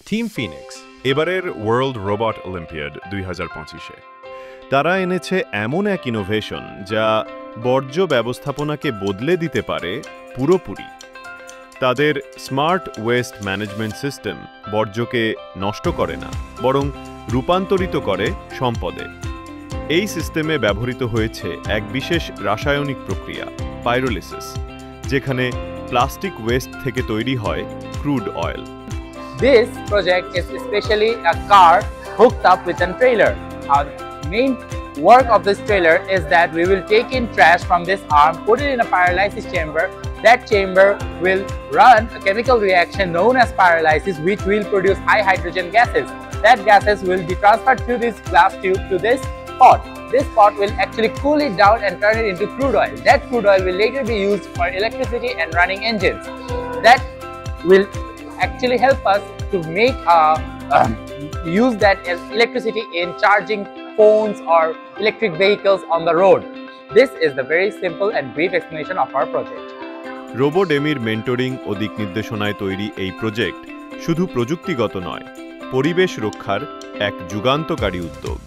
Team Phoenix এবারের world robot olympiad 2025-এ তারা এনেছে এমন এক ইনোভেশন যা বর্জ্য ব্যবস্থাপনাকে বদলে দিতে পারে পুরোপুরি। তাদের স্মার্ট ওয়েস্ট ম্যানেজমেন্ট সিস্টেম বর্জ্যকে নষ্ট করে না, বরং রূপান্তরিত করে সম্পদে। এই সিস্টেমে ব্যবহৃত হয়েছে এক বিশেষ রাসায়নিক প্রক্রিয়া, পাইরোলিসিস, যেখানে প্লাস্টিক ওয়েস্ট থেকে তৈরি হয় crude oil. This project is especially a car hooked up with a trailer. Our main work of this trailer is that we will take in trash from this arm, put it in a pyrolysis chamber. That chamber will run a chemical reaction known as pyrolysis, which will produce high hydrogen gases. That gases will be transferred through this glass tube to this pot. This pot will actually cool it down and turn it into crude oil. That crude oil will later be used for electricity and running engines. That will actually help us to make use that electricity in charging phones or electric vehicles on the road. This is the very simple and brief explanation of our project. রোবোডেমির mentoring ও দিক নির্দেশনায় তৈরি এই project শুধু প্রযুক্তিগত নয়, পরিবেশ রক্ষার এক যুগান্তকারী উদ্যোগ।